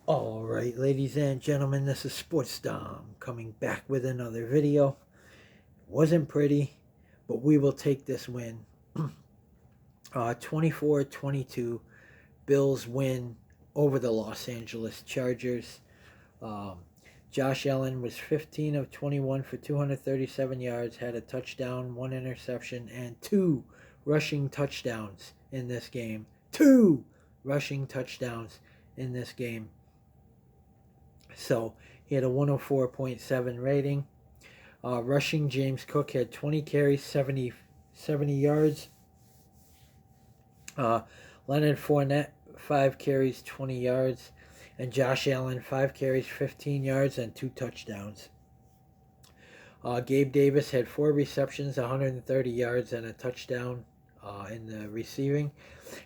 Alright, ladies and gentlemen, this is Sports Dom coming back with another video. Wasn't pretty, but we will take this win. 24-22, Bills win over the Los Angeles Chargers. Um, Josh Allen was 15 of 21 for 237 yards, had a touchdown, one interception, and two rushing touchdowns in this game. Two rushing touchdowns in this game. So he had a 104.7 rating. Rushing, James Cook had 20 carries, 70 yards. Leonard Fournette, 5 carries, 20 yards. And Josh Allen, 5 carries, 15 yards, and 2 touchdowns. Gabe Davis had 4 receptions, 130 yards, and a touchdown in the receiving.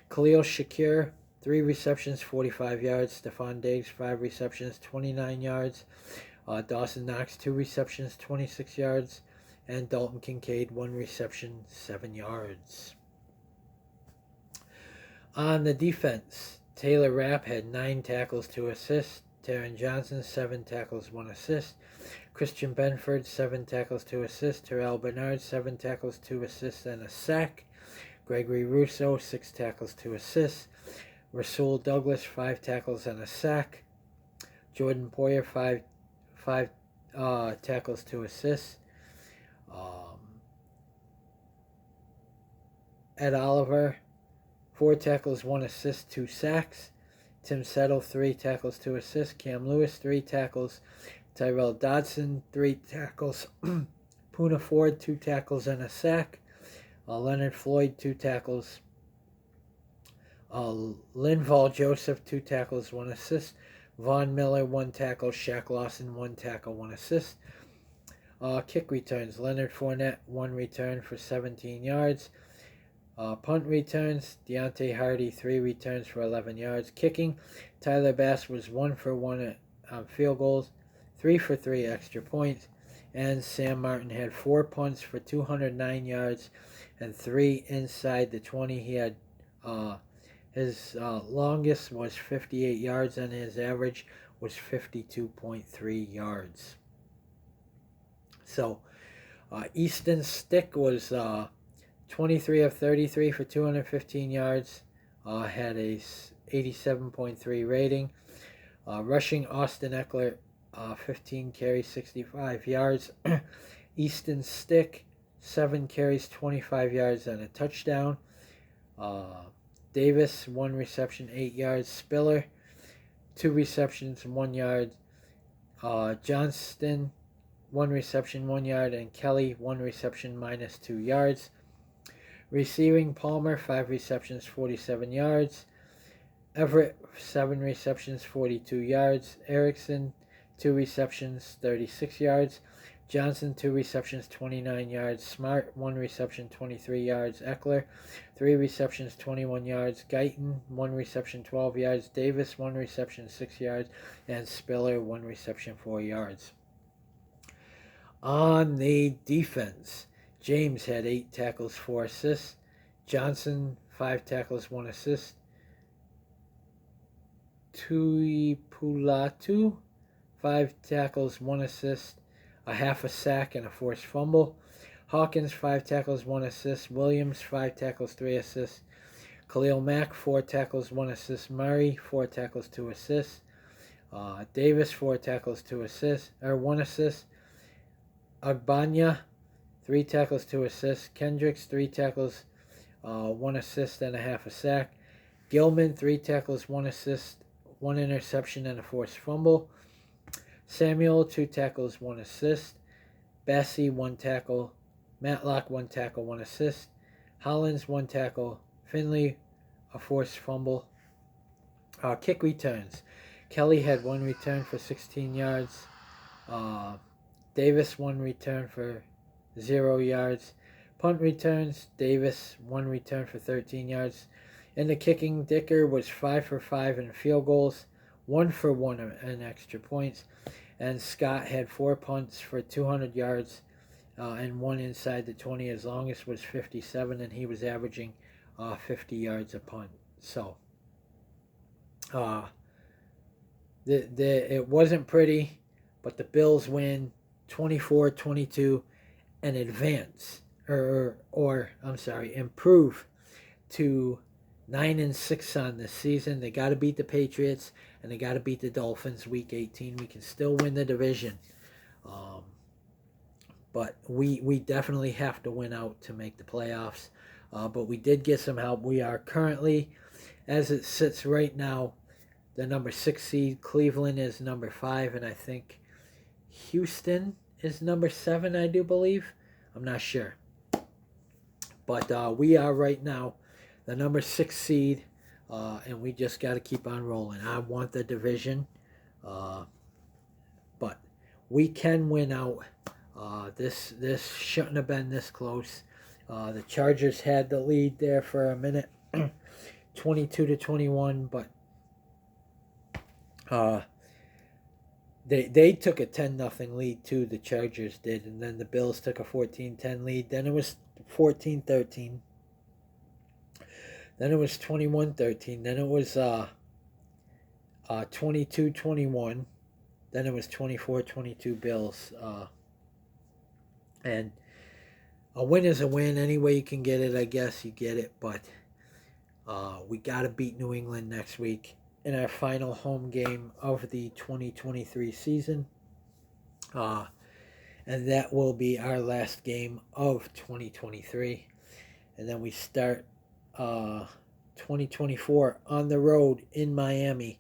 Khalil Shakir, 3 receptions, 45 yards. Stephon Diggs, 5 receptions, 29 yards. Dawson Knox, 2 receptions, 26 yards. And Dalton Kincaid, 1 reception, 7 yards. On the defense, Taylor Rapp had 9 tackles, 2 assists. Taron Johnson, 7 tackles, 1 assist. Christian Benford, 7 tackles, 2 assists. Terrell Bernard, 7 tackles, 2 assists, and a sack. Gregory Rousseau, 6 tackles, 2 assists. Rasul Douglas, 5 tackles and a sack. Jordan Poyer, 5 tackles, 2 assists. Ed Oliver, 4 tackles, 1 assist, 2 sacks. Tim Settle, 3 tackles, 2 assists. Cam Lewis, 3 tackles. Tyrell Dodson, 3 tackles. Poona Ford, 2 tackles and a sack. Leonard Floyd, 2 tackles. Linval Joseph, 2 tackles, 1 assist. Von Miller, 1 tackle. Shaq Lawson, 1 tackle, 1 assist. Kick returns, Leonard Fournette, 1 return for 17 yards. Punt returns, Deontay Hardy, 3 returns for 11 yards. Kicking, Tyler Bass was 1 for 1 on field goals, 3 for 3 extra points. And Sam Martin had 4 punts for 209 yards and 3 inside the 20. He had his longest was 58 yards and his average was 52.3 yards. So Easton Stick was 23 of 33 for 215 yards, had a 87.3 rating. Rushing, Austin Eckler, 15 carries, 65 yards. Easton Stick, 7 carries, 25 yards, and a touchdown. Davis, 1 reception, 8 yards. Spiller, 2 receptions, 1 yard. Johnston, 1 reception, 1 yard. And Kelly, 1 reception, minus 2 yards. Receiving, Palmer, 5 receptions, 47 yards. Everett, 7 receptions, 42 yards. Erickson, 2 receptions, 36 yards. Johnson, 2 receptions, 29 yards. Smart, 1 reception, 23 yards. Eckler, 3 receptions, 21 yards. Guyton, 1 reception, 12 yards. Davis, 1 reception, 6 yards. And Spiller, 1 reception, 4 yards. On the defense, James had 8 tackles, 4 assists. Johnson, 5 tackles, 1 assist. Tuipulatu, 5 tackles, 1 assist, a half a sack, and a forced fumble. Hawkins, 5 tackles, 1 assist. Williams, 5 tackles, 3 assists. Khalil Mack, 4 tackles, 1 assist. Murray, 4 tackles, 2 assists. Davis, 4 tackles, 2 assists, or 1 assist. Agbanya, 3 tackles, 2 assists. Kendricks, 3 tackles, 1 assist, and a half a sack. Gilman, 3 tackles, 1 assist, 1 interception, and a forced fumble. Samuel, 2 tackles, 1 assist. Bassey, 1 tackle. Matlock, 1 tackle, 1 assist. Hollins, 1 tackle. Finley, a forced fumble. Kick returns. Kelly had 1 return for 16 yards. Davis, 1 return for 0 yards. Punt returns, Davis, 1 return for 13 yards. In the kicking, Dicker was 5 for 5 in field goals, 1 for 1 in extra points. And Scott had 4 punts for 200 yards and 1 inside the 20. His longest was 57, and he was averaging 50 yards a punt. So it wasn't pretty, but the Bills win 24-22 and advance, or I'm sorry, improve to 9-6 on this season. They got to beat the Patriots and they got to beat the Dolphins week 18. We can still win the division, but we definitely have to win out to make the playoffs. But we did get some help. We are currently, as it sits right now, the number 6 seed. Cleveland is number 5, and I think Houston is number 7, I do believe. I'm not sure. But we are right now the number 6 seed, and we just got to keep on rolling. I want the division, but we can win out. This shouldn't have been this close. The Chargers had the lead there for a minute, 22-21, but they took a 10-0 lead too. The Chargers did, and then the Bills took a 14-10 lead. Then it was 14-13. Then it was 21-13. Then it was 22-21. Then it was 24-22 Bills. And a win is a win. Any way you can get it, I guess you get it. But we got to beat New England next week in our final home game of the 2023 season. And that will be our last game of 2023. And then we start 2024 on the road in Miami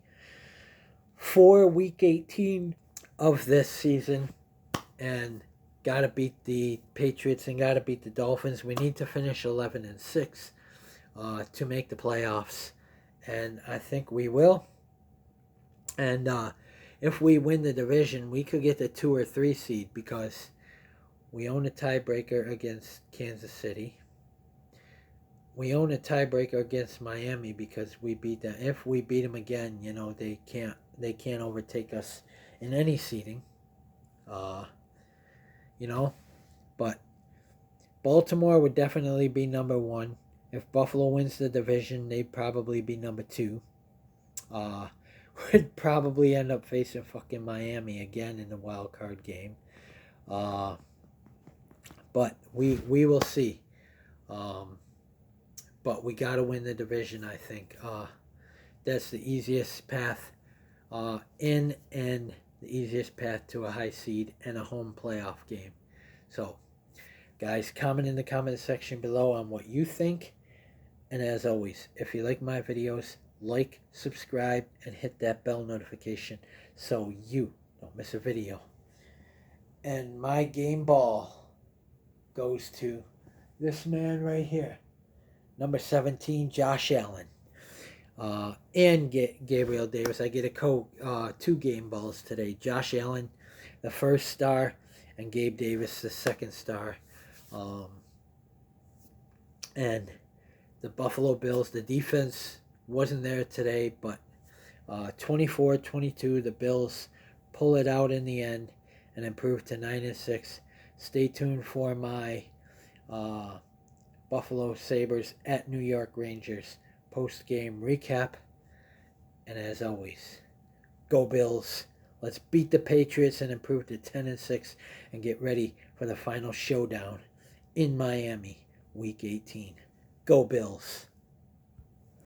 for week 18 of this season. And got to beat the Patriots and got to beat the Dolphins. We need to finish 11-6 to make the playoffs. And I think we will. And if we win the division, we could get the 2 or 3 seed because we own a tiebreaker against Kansas City. We own a tiebreaker against Miami because we beat them. If we beat them again, you know, they can't overtake us in any seeding. You know, but Baltimore would definitely be number 1. If Buffalo wins the division, they'd probably be number 2. Would probably end up facing fucking Miami again in the wild card game. But we will see. But we got to win the division, I think. That's the easiest path in, and the easiest path to a high seed and a home playoff game. So, guys, comment in the comment section below on what you think. And as always, if you like my videos, like, subscribe, and hit that bell notification so you don't miss a video. And my game ball goes to this man right here, number 17, Josh Allen, and Gabriel Davis. I get 2 game balls today. Josh Allen, the first star, and Gabe Davis, the second star. And the Buffalo Bills, the defense wasn't there today, but 24-22, the Bills pull it out in the end and improve to 9-6. Stay tuned for my Buffalo Sabres at New York Rangers post-game recap. And as always, go Bills. Let's beat the Patriots and improve to 10-6 and get ready for the final showdown in Miami, Week 18. Go Bills.